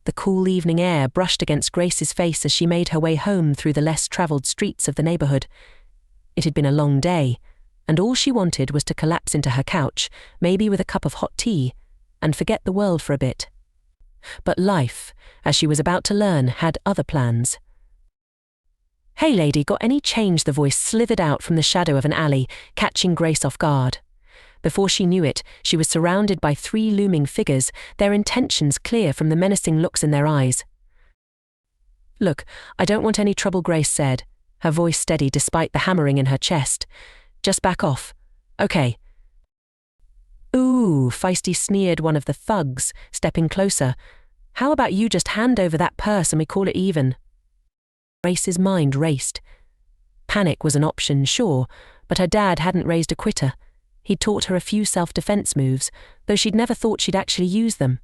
The cool evening air brushed against Grace's face as she made her way home through the less travelled streets of the neighbourhood. It had been a long day, and all she wanted was to collapse into her couch, maybe with a cup of hot tea, and forget the world for a bit. But life, as she was about to learn, had other plans. "Hey lady, got any change?" The voice slithered out from the shadow of an alley, catching Grace off guard. Before she knew it, she was surrounded by 3 looming figures, their intentions clear from the menacing looks in their eyes. "Look, I don't want any trouble," Grace said, her voice steady despite the hammering in her chest. "Just back off. Okay." "Ooh," feisty sneered one of the thugs, stepping closer. "How about you just hand over that purse and we call it even?" Grace's mind raced. Panic was an option, sure, but her dad hadn't raised a quitter. He'd taught her a few self-defense moves, though she'd never thought she'd actually use them.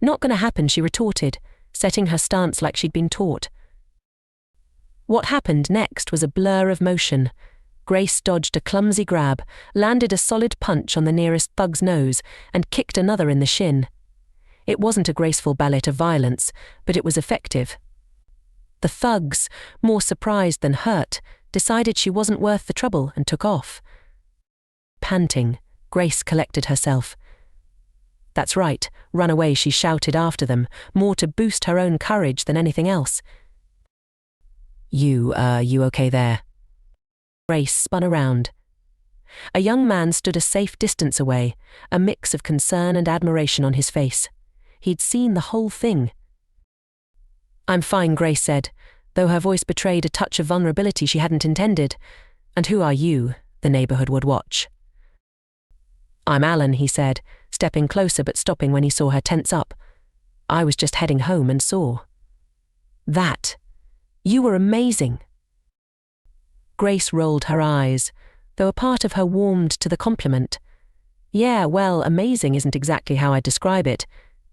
"Not gonna happen," she retorted, setting her stance like she'd been taught. What happened next was a blur of motion. Grace dodged a clumsy grab, landed a solid punch on the nearest thug's nose, and kicked another in the shin. It wasn't a graceful ballet of violence, but it was effective. The thugs, more surprised than hurt, decided she wasn't worth the trouble and took off. Panting, Grace collected herself. "That's right, run away," she shouted after them, more to boost her own courage than anything else. You okay there?" Grace spun around. A young man stood a safe distance away, a mix of concern and admiration on his face. He'd seen the whole thing. "I'm fine," Grace said, though her voice betrayed a touch of vulnerability she hadn't intended. "And who are you?" the neighbourhood would watch. "I'm Alan," he said, stepping closer but stopping when he saw her tense up. "I was just heading home and saw." "That? You were amazing." Grace rolled her eyes, though a part of her warmed to the compliment. "Yeah, well, amazing isn't exactly how I'd describe it.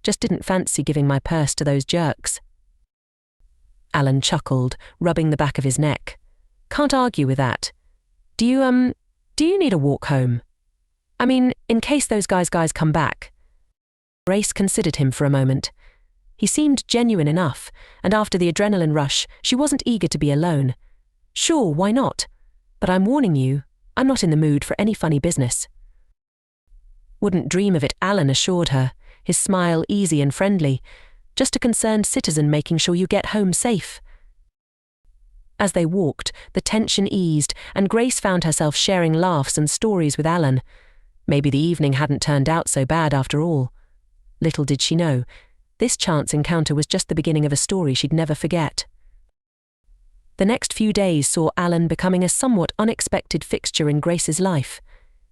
Just didn't fancy giving my purse to those jerks." Alan chuckled, rubbing the back of his neck. "Can't argue with that. Do you need a walk home? I mean, in case those guys come back." Grace considered him for a moment. He seemed genuine enough, and after the adrenaline rush, she wasn't eager to be alone. "Sure, why not? But I'm warning you, I'm not in the mood for any funny business." "Wouldn't dream of it," Alan assured her, his smile easy and friendly. "Just a concerned citizen making sure you get home safe." As they walked, the tension eased, and Grace found herself sharing laughs and stories with Alan. Maybe the evening hadn't turned out so bad after all. Little did she know, this chance encounter was just the beginning of a story she'd never forget. The next few days saw Alan becoming a somewhat unexpected fixture in Grace's life.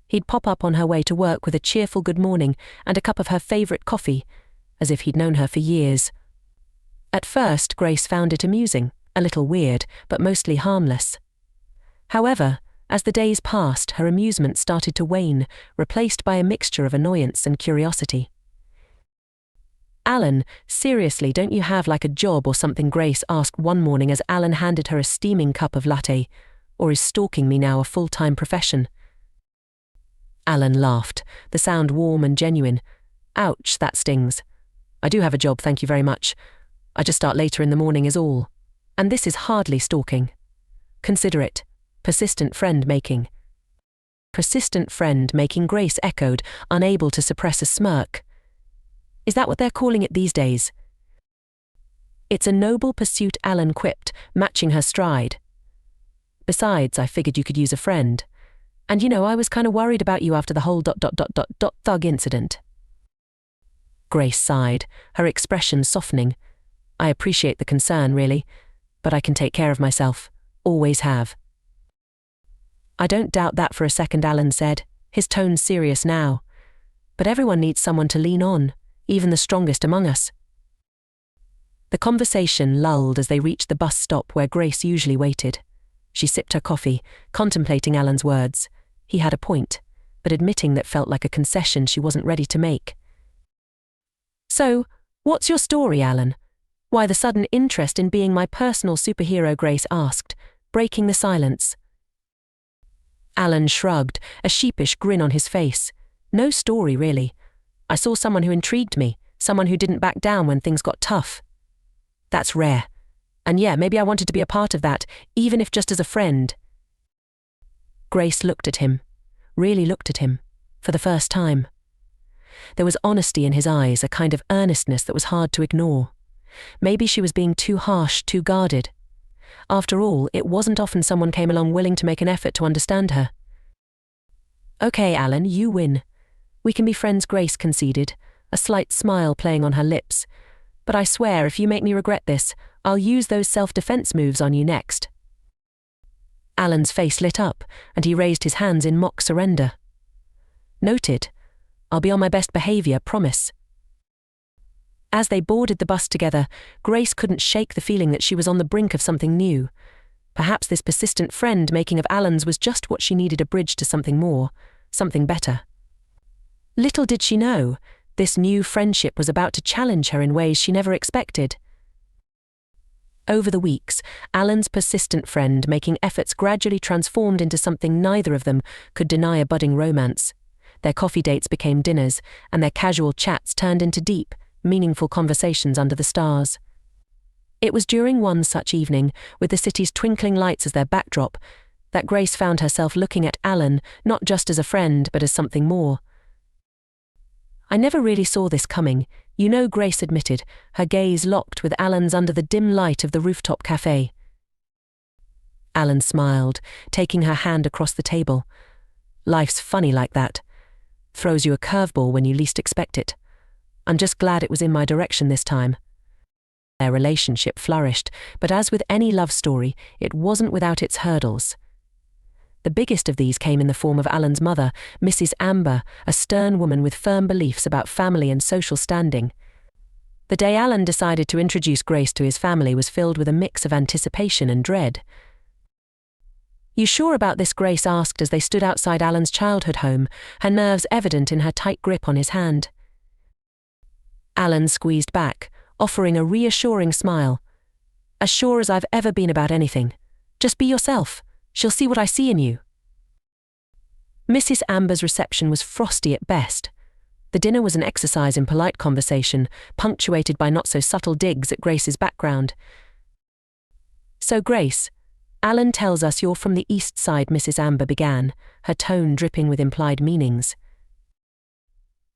He'd pop up on her way to work with a cheerful good morning and a cup of her favourite coffee, as if he'd known her for years. At first, Grace found it amusing, a little weird, but mostly harmless. However, as the days passed, her amusement started to wane, replaced by a mixture of annoyance and curiosity. "Alan, seriously, don't you have like a job or something?" Grace asked one morning as Alan handed her a steaming cup of latte. "Or is stalking me now a full-time profession?" Alan laughed, the sound warm and genuine. "Ouch, that stings. I do have a job, thank you very much. I just start later in the morning is all. And this is hardly stalking. Consider it persistent friend making." Persistent friend making, Grace echoed, unable to suppress a smirk. Is that what they're calling it these days? "It's a noble pursuit," Alan quipped, matching her stride. "Besides, I figured you could use a friend. And I was kind of worried about you after the whole ... thug incident." Grace sighed, her expression softening. "I appreciate the concern, really, but I can take care of myself. Always have." "I don't doubt that for a second," Alan said, his tone serious now. "But everyone needs someone to lean on, even the strongest among us." The conversation lulled as they reached the bus stop where Grace usually waited. She sipped her coffee, contemplating Alan's words. He had a point, but admitting that felt like a concession she wasn't ready to make. "So, what's your story, Alan? Why the sudden interest in being my personal superhero?" Grace asked, breaking the silence. Alan shrugged, a sheepish grin on his face. "No story, really. I saw someone who intrigued me, someone who didn't back down when things got tough. That's rare. And yeah, maybe I wanted to be a part of that, even if just as a friend. Grace looked at him, really looked at him, for the first time. There was honesty in his eyes, a kind of earnestness that was hard to ignore. Maybe she was being too harsh, too guarded. After all, it wasn't often someone came along willing to make an effort to understand her. Okay, Alan, you win. We can be friends, Grace conceded, a slight smile playing on her lips. But I swear, if you make me regret this, I'll use those self-defense moves on you next. Alan's face lit up, and he raised his hands in mock surrender. Noted. I'll be on my best behavior, promise. As they boarded the bus together, Grace couldn't shake the feeling that she was on the brink of something new. Perhaps this persistent friend making of Alan's was just what she needed, a bridge to something more, something better. Little did she know, this new friendship was about to challenge her in ways she never expected. Over the weeks, Alan's persistent friend making efforts gradually transformed into something neither of them could deny, a budding romance. Their coffee dates became dinners, and their casual chats turned into deep, meaningful conversations under the stars. It was during one such evening, with the city's twinkling lights as their backdrop, that Grace found herself looking at Alan not just as a friend but as something more. I never really saw this coming, you know, Grace admitted, her gaze locked with Alan's under the dim light of the rooftop cafe. Alan smiled, taking her hand across the table. Life's funny like that. Throws you a curveball when you least expect it. I'm just glad it was in my direction this time. Their relationship flourished, but as with any love story, it wasn't without its hurdles. The biggest of these came in the form of Alan's mother, Mrs. Amber, a stern woman with firm beliefs about family and social standing. The day Alan decided to introduce Grace to his family was filled with a mix of anticipation and dread. You sure about this? Grace asked as they stood outside Alan's childhood home, her nerves evident in her tight grip on his hand. Alan squeezed back, offering a reassuring smile. As sure as I've ever been about anything. Just be yourself. She'll see what I see in you. Mrs. Amber's reception was frosty at best. The dinner was an exercise in polite conversation, punctuated by not-so-subtle digs at Grace's background. So Grace, Alan tells us you're from the East Side, Mrs. Amber began, her tone dripping with implied meanings.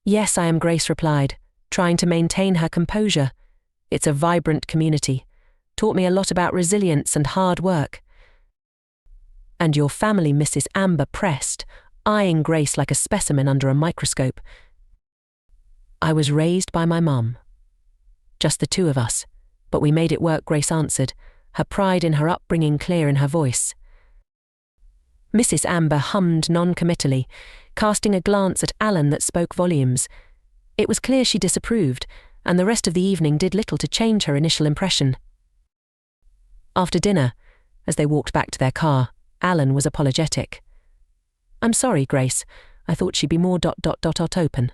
Yes, I am, Grace replied, trying to maintain her composure. It's a vibrant community. Taught me a lot about resilience and hard work. And your family, Mrs. Amber pressed, eyeing Grace like a specimen under a microscope. I was raised by my mum. Just the two of us, but we made it work, Grace answered, her pride in her upbringing clear in her voice. Mrs. Amber hummed non-committally, casting a glance at Alan that spoke volumes. It was clear she disapproved, and the rest of the evening did little to change her initial impression. After dinner, as they walked back to their car, Alan was apologetic. I'm sorry, Grace. I thought she'd be more ... open.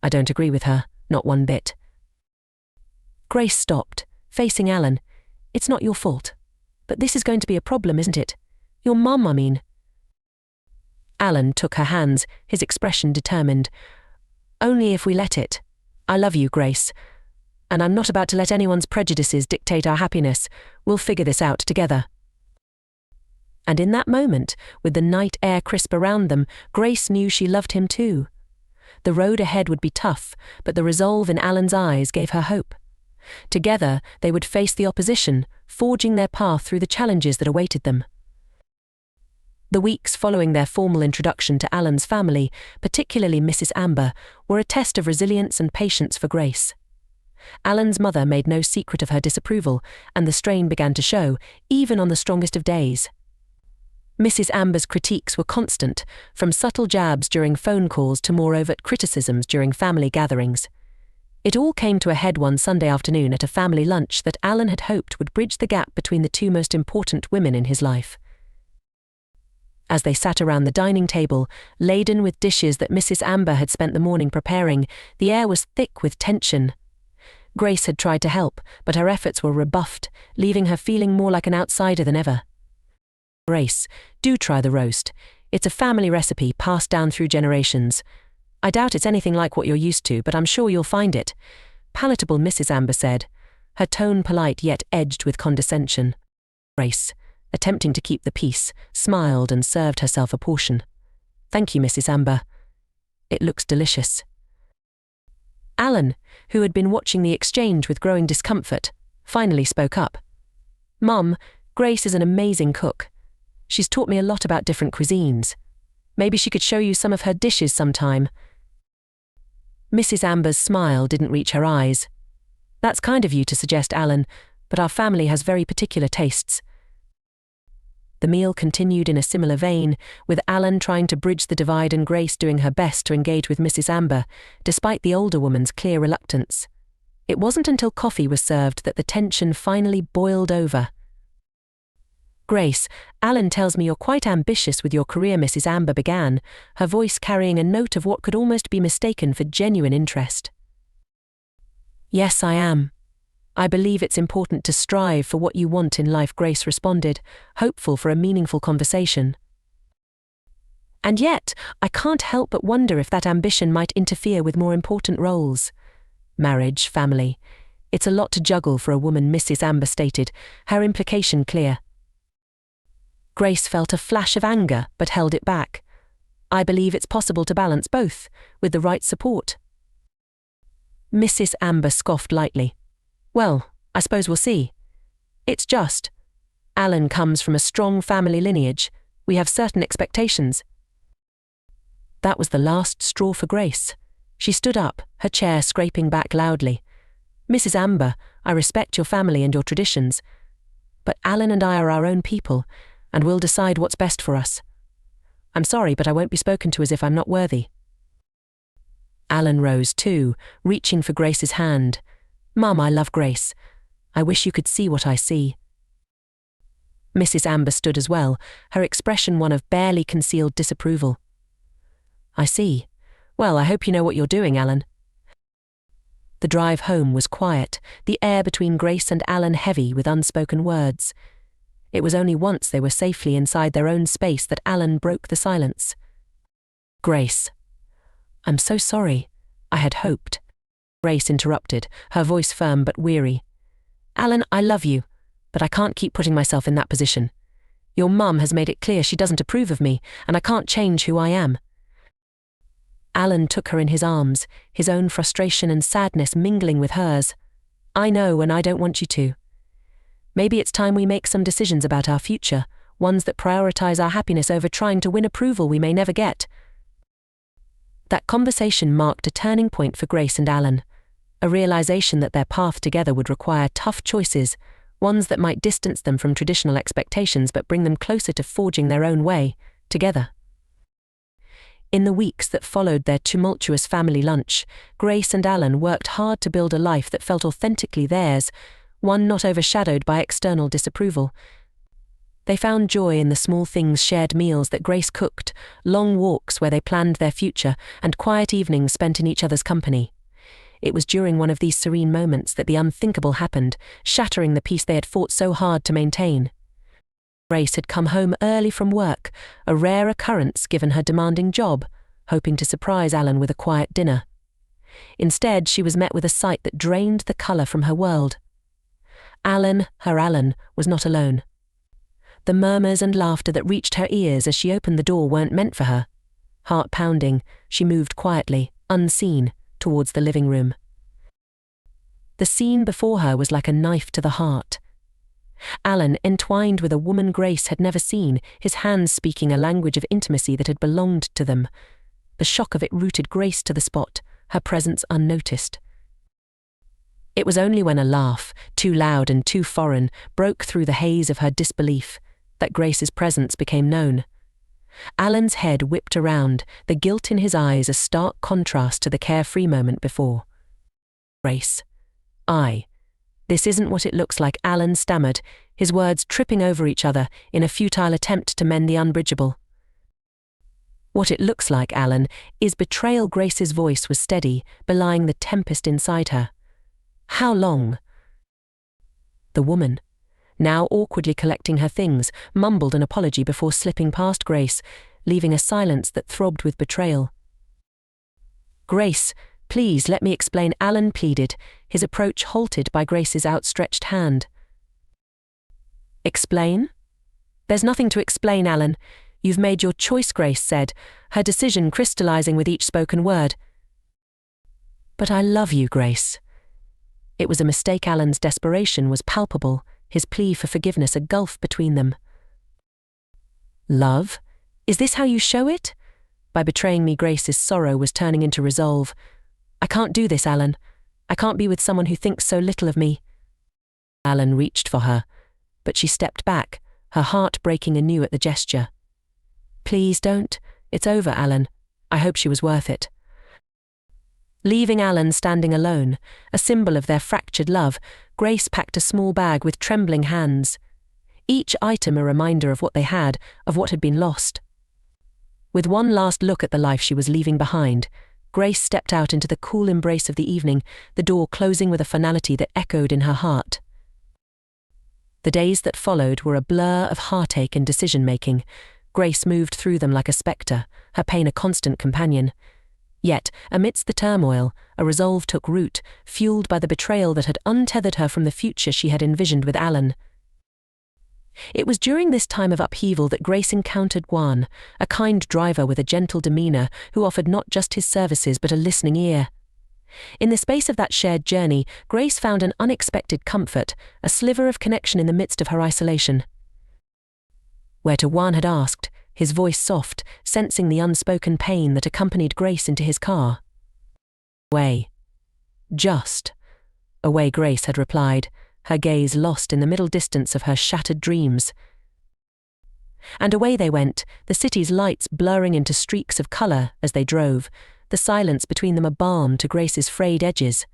I don't agree with her, not one bit. Grace stopped, facing Alan. It's not your fault. But this is going to be a problem, isn't it? Your mum, I mean. Alan took her hands, his expression determined. Only if we let it. I love you, Grace. And I'm not about to let anyone's prejudices dictate our happiness. We'll figure this out together. And in that moment, with the night air crisp around them, Grace knew she loved him too. The road ahead would be tough, but the resolve in Alan's eyes gave her hope. Together, they would face the opposition, forging their path through the challenges that awaited them. The weeks following their formal introduction to Alan's family, particularly Mrs. Amber, were a test of resilience and patience for Grace. Alan's mother made no secret of her disapproval, and the strain began to show, even on the strongest of days. Mrs. Amber's critiques were constant, from subtle jabs during phone calls to more overt criticisms during family gatherings. It all came to a head one Sunday afternoon at a family lunch that Alan had hoped would bridge the gap between the two most important women in his life. As they sat around the dining table, laden with dishes that Mrs. Amber had spent the morning preparing, the air was thick with tension. Grace had tried to help, but her efforts were rebuffed, leaving her feeling more like an outsider than ever. Grace, do try the roast. It's a family recipe passed down through generations. I doubt it's anything like what you're used to, but I'm sure you'll find it, palatable Mrs. Amber said, her tone polite yet edged with condescension. Grace, attempting to keep the peace, smiled and served herself a portion. Thank you, Mrs. Amber. It looks delicious. Alan, who had been watching the exchange with growing discomfort, finally spoke up. Mum, Grace is an amazing cook. She's taught me a lot about different cuisines. Maybe she could show you some of her dishes sometime. Mrs. Amber's smile didn't reach her eyes. That's kind of you to suggest, Alan, but our family has very particular tastes. The meal continued in a similar vein, with Alan trying to bridge the divide and Grace doing her best to engage with Mrs. Amber, despite the older woman's clear reluctance. It wasn't until coffee was served that the tension finally boiled over. Grace, Alan tells me you're quite ambitious with your career, Mrs. Amber began, her voice carrying a note of what could almost be mistaken for genuine interest. Yes, I am. I believe it's important to strive for what you want in life, Grace responded, hopeful for a meaningful conversation. And yet, I can't help but wonder if that ambition might interfere with more important roles. Marriage, family. It's a lot to juggle for a woman, Mrs. Amber stated, her implication clear. Grace felt a flash of anger but held it back. I believe it's possible to balance both, with the right support. Mrs. Amber scoffed lightly. Well, I suppose we'll see. It's just. Alan comes from a strong family lineage. We have certain expectations. That was the last straw for Grace. She stood up, her chair scraping back loudly. Mrs. Amber, I respect your family and your traditions, but Alan and I are our own people, and we'll decide what's best for us. I'm sorry, but I won't be spoken to as if I'm not worthy. Alan rose too, reaching for Grace's hand. Mum, I love Grace. I wish you could see what I see. Mrs. Amber stood as well, her expression one of barely concealed disapproval. I see. Well, I hope you know what you're doing, Alan. The drive home was quiet, the air between Grace and Alan heavy with unspoken words. It was only once they were safely inside their own space that Alan broke the silence. Grace. I'm so sorry. I had hoped. Grace interrupted, her voice firm but weary. Alan, I love you, but I can't keep putting myself in that position. Your mum has made it clear she doesn't approve of me, and I can't change who I am. Alan took her in his arms, his own frustration and sadness mingling with hers. I know, and I don't want you to. Maybe it's time we make some decisions about our future, ones that prioritize our happiness over trying to win approval we may never get. That conversation marked a turning point for Grace and Alan, a realization that their path together would require tough choices, ones that might distance them from traditional expectations but bring them closer to forging their own way, together. In the weeks that followed their tumultuous family lunch, Grace and Alan worked hard to build a life that felt authentically theirs, one not overshadowed by external disapproval. They found joy in the small things, shared meals that Grace cooked, long walks where they planned their future, and quiet evenings spent in each other's company. It was during one of these serene moments that the unthinkable happened, shattering the peace they had fought so hard to maintain. Grace had come home early from work, a rare occurrence given her demanding job, hoping to surprise Alan with a quiet dinner. Instead, she was met with a sight that drained the colour from her world. Alan, her Alan, was not alone. The murmurs and laughter that reached her ears as she opened the door weren't meant for her. Heart pounding, she moved quietly, unseen, towards the living room. The scene before her was like a knife to the heart. Alan, entwined with a woman Grace had never seen, his hands speaking a language of intimacy that had belonged to them. The shock of it rooted Grace to the spot, her presence unnoticed. It was only when a laugh, too loud and too foreign, broke through the haze of her disbelief, that Grace's presence became known. Alan's head whipped around, the guilt in his eyes a stark contrast to the carefree moment before. Grace. This isn't what it looks like, Alan stammered, his words tripping over each other in a futile attempt to mend the unbridgeable. What it looks like, Alan, is betrayal. Grace's voice was steady, belying the tempest inside her. How long? The woman, now awkwardly collecting her things, mumbled an apology before slipping past Grace, leaving a silence that throbbed with betrayal. Grace, please let me explain, Alan pleaded, his approach halted by Grace's outstretched hand. Explain? There's nothing to explain, Alan. You've made your choice, Grace said, her decision crystallizing with each spoken word. But I love you, Grace. It was a mistake. Alan's desperation was palpable, his plea for forgiveness a gulf between them. Love? Is this how you show it? By betraying me, Grace's sorrow was turning into resolve. I can't do this, Alan. I can't be with someone who thinks so little of me. Alan reached for her, but she stepped back, her heart breaking anew at the gesture. Please don't. It's over, Alan. I hope she was worth it. Leaving Alan standing alone, a symbol of their fractured love, Grace packed a small bag with trembling hands. Each item a reminder of what they had, of what had been lost. With one last look at the life she was leaving behind, Grace stepped out into the cool embrace of the evening, the door closing with a finality that echoed in her heart. The days that followed were a blur of heartache and decision-making. Grace moved through them like a spectre, her pain a constant companion. Yet, amidst the turmoil, a resolve took root, fueled by the betrayal that had untethered her from the future she had envisioned with Alan. It was during this time of upheaval that Grace encountered Juan, a kind driver with a gentle demeanor who offered not just his services but a listening ear. In the space of that shared journey, Grace found an unexpected comfort, a sliver of connection in the midst of her isolation. Whereto Juan had asked, his voice soft, sensing the unspoken pain that accompanied Grace into his car. Away. Just. Away, Grace had replied, her gaze lost in the middle distance of her shattered dreams. And away they went, the city's lights blurring into streaks of colour as they drove, the silence between them a balm to Grace's frayed edges.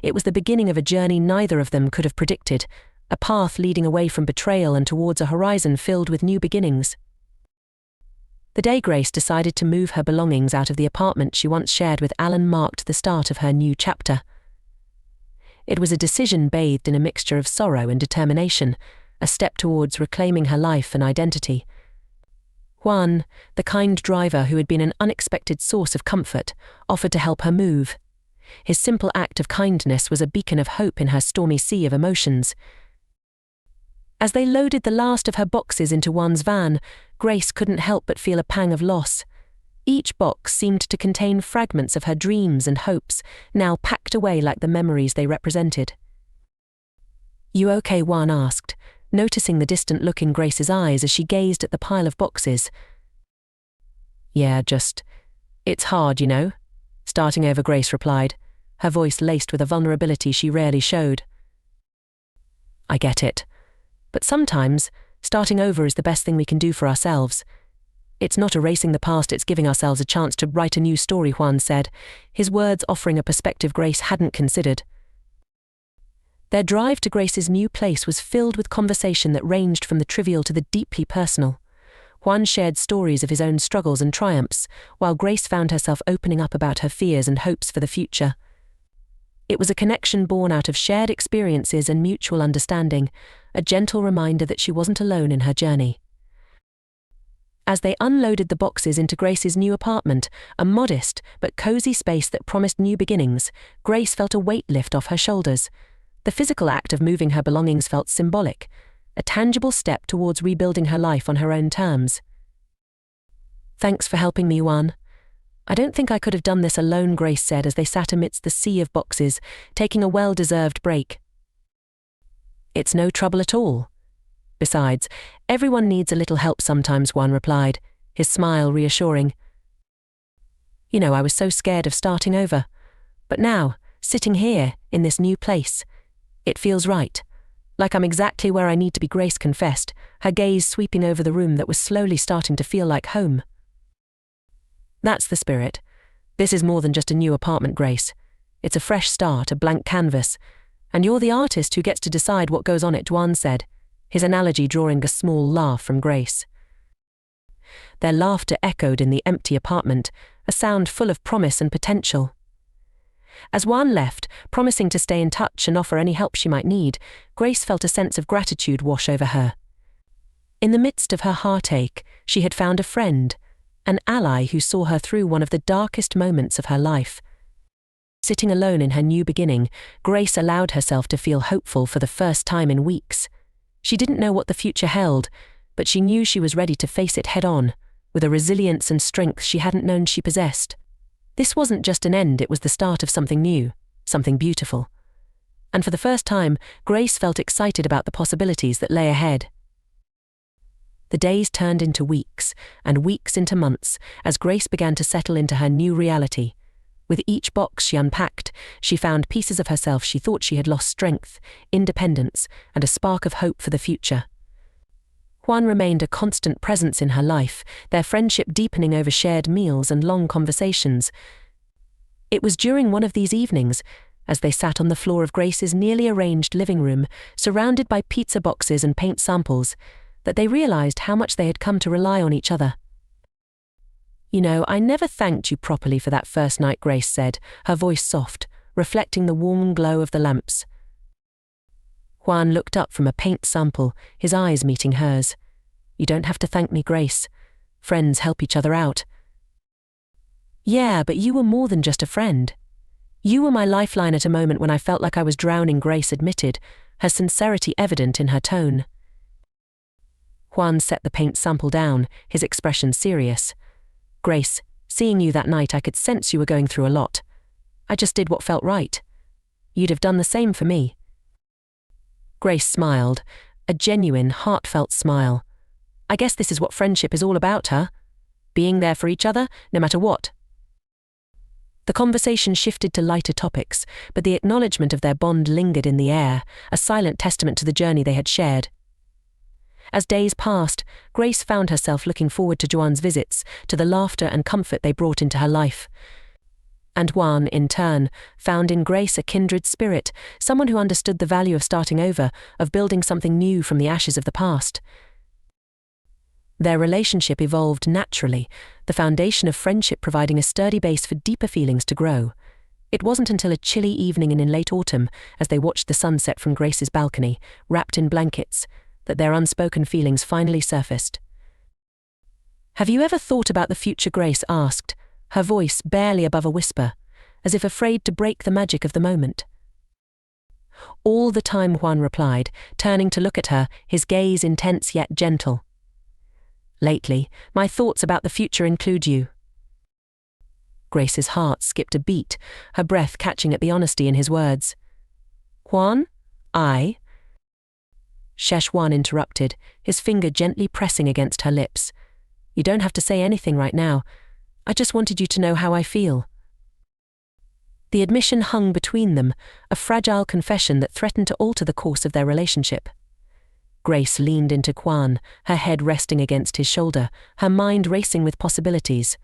It was the beginning of a journey neither of them could have predicted, a path leading away from betrayal and towards a horizon filled with new beginnings. The day Grace decided to move her belongings out of the apartment she once shared with Alan marked the start of her new chapter. It was a decision bathed in a mixture of sorrow and determination, a step towards reclaiming her life and identity. Juan, the kind driver who had been an unexpected source of comfort, offered to help her move. His simple act of kindness was a beacon of hope in her stormy sea of emotions. As they loaded the last of her boxes into Juan's van, Grace couldn't help but feel a pang of loss. Each box seemed to contain fragments of her dreams and hopes, now packed away like the memories they represented. You okay? Juan asked, noticing the distant look in Grace's eyes as she gazed at the pile of boxes. Yeah, it's hard, you know, starting over, Grace replied, her voice laced with a vulnerability she rarely showed. I get it. But sometimes, starting over is the best thing we can do for ourselves. It's not erasing the past, it's giving ourselves a chance to write a new story, Juan said, his words offering a perspective Grace hadn't considered. Their drive to Grace's new place was filled with conversation that ranged from the trivial to the deeply personal. Juan shared stories of his own struggles and triumphs, while Grace found herself opening up about her fears and hopes for the future. It was a connection born out of shared experiences and mutual understanding, a gentle reminder that she wasn't alone in her journey. As they unloaded the boxes into Grace's new apartment, a modest but cozy space that promised new beginnings, Grace felt a weight lift off her shoulders. The physical act of moving her belongings felt symbolic, a tangible step towards rebuilding her life on her own terms. Thanks for helping me, Juan. I don't think I could have done this alone, Grace said as they sat amidst the sea of boxes, taking a well-deserved break. It's no trouble at all. Besides, everyone needs a little help sometimes, Juan replied, his smile reassuring. You know, I was so scared of starting over. But now, sitting here, in this new place, it feels right. Like I'm exactly where I need to be, Grace confessed, her gaze sweeping over the room that was slowly starting to feel like home. That's the spirit. This is more than just a new apartment, Grace. It's a fresh start, a blank canvas. And you're the artist who gets to decide what goes on it, Juan said, his analogy drawing a small laugh from Grace. Their laughter echoed in the empty apartment, a sound full of promise and potential. As Juan left, promising to stay in touch and offer any help she might need, Grace felt a sense of gratitude wash over her. In the midst of her heartache, she had found a friend, an ally who saw her through one of the darkest moments of her life. Sitting alone in her new beginning, Grace allowed herself to feel hopeful for the first time in weeks. She didn't know what the future held, but she knew she was ready to face it head-on, with a resilience and strength she hadn't known she possessed. This wasn't just an end, it was the start of something new, something beautiful. And for the first time, Grace felt excited about the possibilities that lay ahead. The days turned into weeks, and weeks into months, as Grace began to settle into her new reality. With each box she unpacked, she found pieces of herself she thought she had lost: strength, independence, and a spark of hope for the future. Juan remained a constant presence in her life, their friendship deepening over shared meals and long conversations. It was during one of these evenings, as they sat on the floor of Grace's nearly arranged living room, surrounded by pizza boxes and paint samples, that they realized how much they had come to rely on each other. "You know, I never thanked you properly for that first night," Grace said, her voice soft, reflecting the warm glow of the lamps. Juan looked up from a paint sample, his eyes meeting hers. "You don't have to thank me, Grace. Friends help each other out." "Yeah, but you were more than just a friend. You were my lifeline at a moment when I felt like I was drowning," Grace admitted, her sincerity evident in her tone. Juan set the paint sample down, his expression serious. "Grace, seeing you that night, I could sense you were going through a lot. I just did what felt right. You'd have done the same for me." Grace smiled, a genuine, heartfelt smile. "I guess this is what friendship is all about, huh? Being there for each other, no matter what." The conversation shifted to lighter topics, but the acknowledgement of their bond lingered in the air, a silent testament to the journey they had shared. As days passed, Grace found herself looking forward to Juan's visits, to the laughter and comfort they brought into her life. And Juan, in turn, found in Grace a kindred spirit, someone who understood the value of starting over, of building something new from the ashes of the past. Their relationship evolved naturally, the foundation of friendship providing a sturdy base for deeper feelings to grow. It wasn't until a chilly evening in late autumn, as they watched the sunset from Grace's balcony, wrapped in blankets, that their unspoken feelings finally surfaced. "Have you ever thought about the future?" Grace asked, her voice barely above a whisper, as if afraid to break the magic of the moment. "All the time," Juan replied, turning to look at her, his gaze intense yet gentle. "Lately, my thoughts about the future include you." Grace's heart skipped a beat, her breath catching at the honesty in his words. "Juan? I?" Juan interrupted, his finger gently pressing against her lips. "You don't have to say anything right now. I just wanted you to know how I feel." The admission hung between them, a fragile confession that threatened to alter the course of their relationship. Grace leaned into Juan, her head resting against his shoulder, her mind racing with possibilities.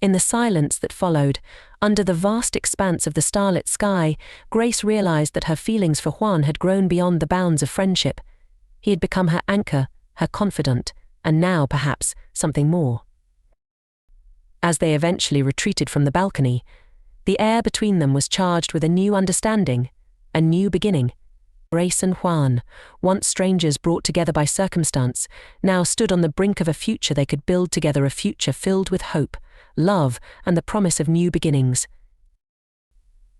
In the silence that followed, under the vast expanse of the starlit sky, Grace realized that her feelings for Juan had grown beyond the bounds of friendship. He had become her anchor, her confidant, and now, perhaps, something more. As they eventually retreated from the balcony, the air between them was charged with a new understanding, a new beginning. Grace and Juan, once strangers brought together by circumstance, now stood on the brink of a future they could build together, a future filled with hope, love, and the promise of new beginnings.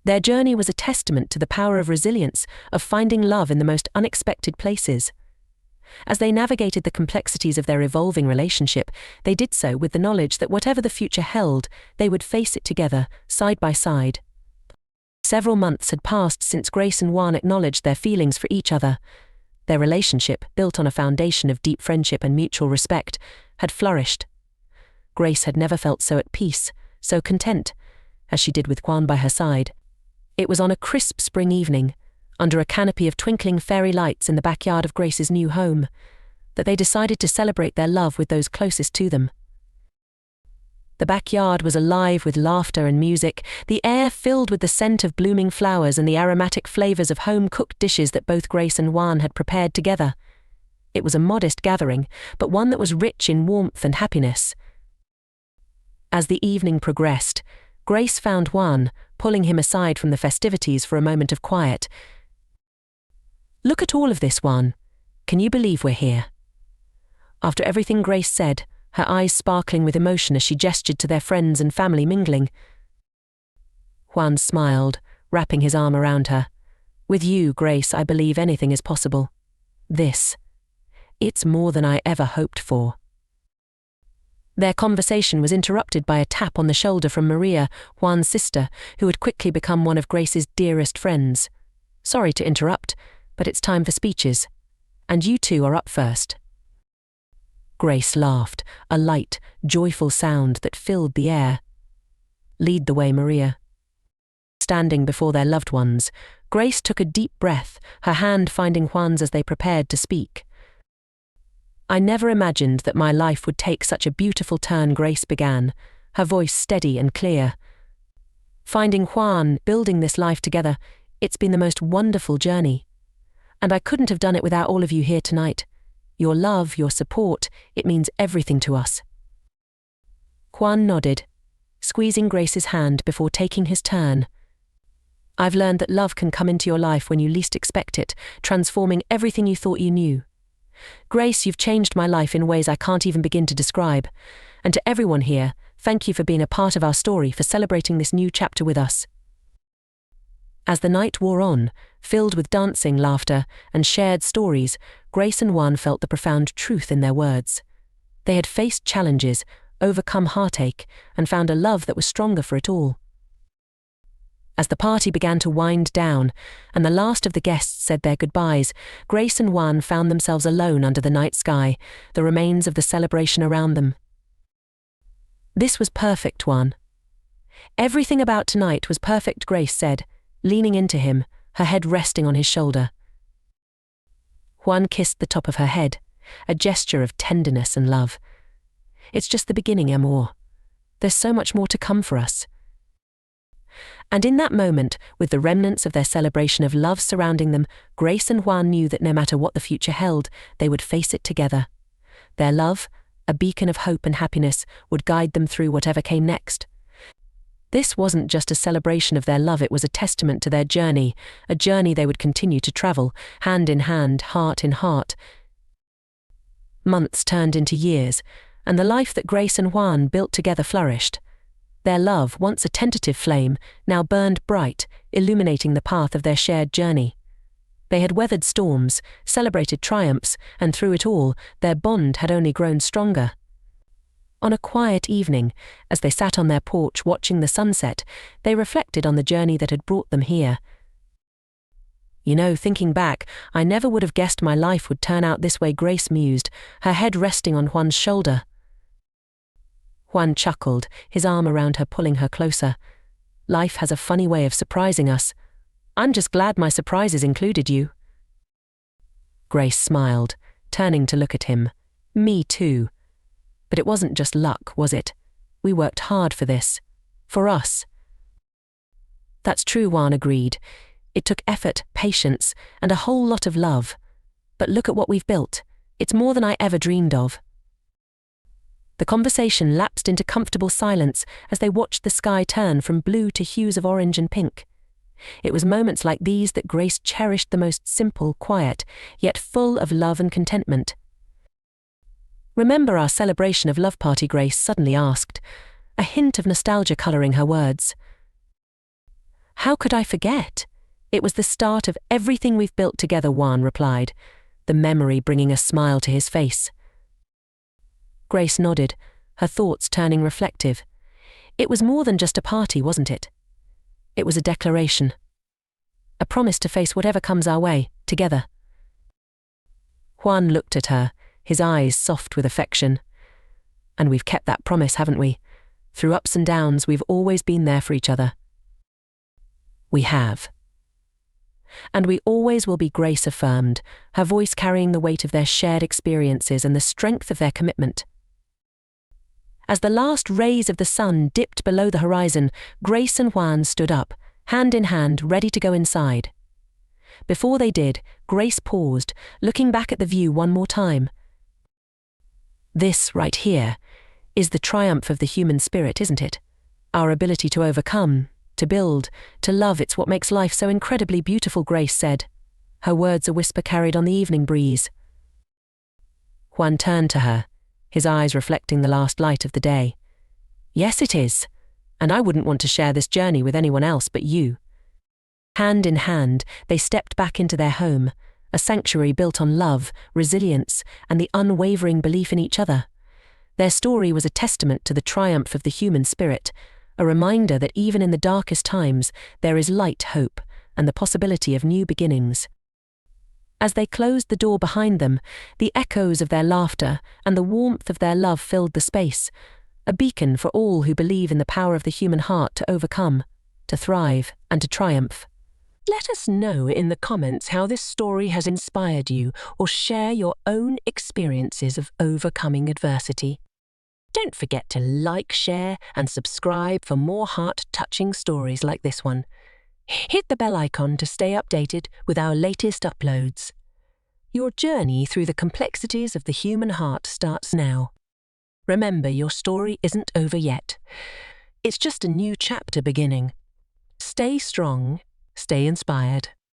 Their journey was a testament to the power of resilience, of finding love in the most unexpected places. As they navigated the complexities of their evolving relationship, they did so with the knowledge that whatever the future held, they would face it together, side by side. Several months had passed since Grace and Juan acknowledged their feelings for each other. Their relationship, built on a foundation of deep friendship and mutual respect, had flourished. Grace had never felt so at peace, so content, as she did with Juan by her side. It was on a crisp spring evening, under a canopy of twinkling fairy lights in the backyard of Grace's new home, that they decided to celebrate their love with those closest to them. The backyard was alive with laughter and music, the air filled with the scent of blooming flowers and the aromatic flavors of home-cooked dishes that both Grace and Juan had prepared together. It was a modest gathering, but one that was rich in warmth and happiness. As the evening progressed, Grace found Juan, pulling him aside from the festivities for a moment of quiet. "Look at all of this, Juan. Can you believe we're here?" After everything Grace said, her eyes sparkling with emotion as she gestured to their friends and family mingling. Juan smiled, wrapping his arm around her. With you, Grace, I believe anything is possible. It's more than I ever hoped for. Their conversation was interrupted by a tap on the shoulder from Maria, Juan's sister, who had quickly become one of Grace's dearest friends. Sorry to interrupt, but it's time for speeches. And you two are up first. Grace laughed, a light, joyful sound that filled the air. Lead the way, Maria. Standing before their loved ones, Grace took a deep breath, her hand finding Juan's as they prepared to speak. I never imagined that my life would take such a beautiful turn, Grace began, her voice steady and clear. Finding Juan, building this life together, it's been the most wonderful journey. And I couldn't have done it without all of you here tonight. Your love, your support, it means everything to us. Juan nodded, squeezing Grace's hand before taking his turn. I've learned that love can come into your life when you least expect it, transforming everything you thought you knew. Grace, you've changed my life in ways I can't even begin to describe. And to everyone here, thank you for being a part of our story, for celebrating this new chapter with us. As the night wore on, filled with dancing, laughter, and shared stories, Grace and Juan felt the profound truth in their words. They had faced challenges, overcome heartache, and found a love that was stronger for it all. As the party began to wind down, and the last of the guests said their goodbyes, Grace and Juan found themselves alone under the night sky, the remains of the celebration around them. This was perfect, Juan. Everything about tonight was perfect, Grace said, leaning into him, her head resting on his shoulder. Juan kissed the top of her head, a gesture of tenderness and love. It's just the beginning, amor. There's so much more to come for us. And in that moment, with the remnants of their celebration of love surrounding them, Grace and Juan knew that no matter what the future held, they would face it together. Their love, a beacon of hope and happiness, would guide them through whatever came next. This wasn't just a celebration of their love, it was a testament to their journey, a journey they would continue to travel, hand in hand, heart in heart. Months turned into years, and the life that Grace and Juan built together flourished. Their love, once a tentative flame, now burned bright, illuminating the path of their shared journey. They had weathered storms, celebrated triumphs, and through it all, their bond had only grown stronger. On a quiet evening, as they sat on their porch watching the sunset, they reflected on the journey that had brought them here. You know, thinking back, I never would have guessed my life would turn out this way, Grace mused, her head resting on Juan's shoulder. Juan chuckled, his arm around her, pulling her closer. Life has a funny way of surprising us. I'm just glad my surprises included you. Grace smiled, turning to look at him. Me too. But it wasn't just luck, was it? We worked hard for this. For us. That's true, Juan agreed. It took effort, patience, and a whole lot of love. But look at what we've built. It's more than I ever dreamed of. The conversation lapsed into comfortable silence as they watched the sky turn from blue to hues of orange and pink. It was moments like these that Grace cherished the most, simple, quiet, yet full of love and contentment. Remember our celebration of love party? Grace suddenly asked, a hint of nostalgia coloring her words. How could I forget? It was the start of everything we've built together, Juan replied, the memory bringing a smile to his face. Grace nodded, her thoughts turning reflective. It was more than just a party, wasn't it? It was a declaration. A promise to face whatever comes our way, together. Juan looked at her, his eyes soft with affection. And we've kept that promise, haven't we? Through ups and downs, we've always been there for each other. We have. And we always will be, Grace affirmed, her voice carrying the weight of their shared experiences and the strength of their commitment. As the last rays of the sun dipped below the horizon, Grace and Juan stood up, hand in hand, ready to go inside. Before they did, Grace paused, looking back at the view one more time. This, right here, is the triumph of the human spirit, isn't it? Our ability to overcome, to build, to love, it's what makes life so incredibly beautiful, Grace said, her words a whisper carried on the evening breeze. Juan turned to her, his eyes reflecting the last light of the day. Yes, it is. And I wouldn't want to share this journey with anyone else but you. Hand in hand, they stepped back into their home, a sanctuary built on love, resilience, and the unwavering belief in each other. Their story was a testament to the triumph of the human spirit, a reminder that even in the darkest times, there is light, hope, and the possibility of new beginnings. As they closed the door behind them, the echoes of their laughter and the warmth of their love filled the space, a beacon for all who believe in the power of the human heart to overcome, to thrive, and to triumph. Let us know in the comments how this story has inspired you, or share your own experiences of overcoming adversity. Don't forget to like, share, and subscribe for more heart-touching stories like this one. Hit the bell icon to stay updated with our latest uploads. Your journey through the complexities of the human heart starts now. Remember, your story isn't over yet. It's just a new chapter beginning. Stay strong, stay inspired.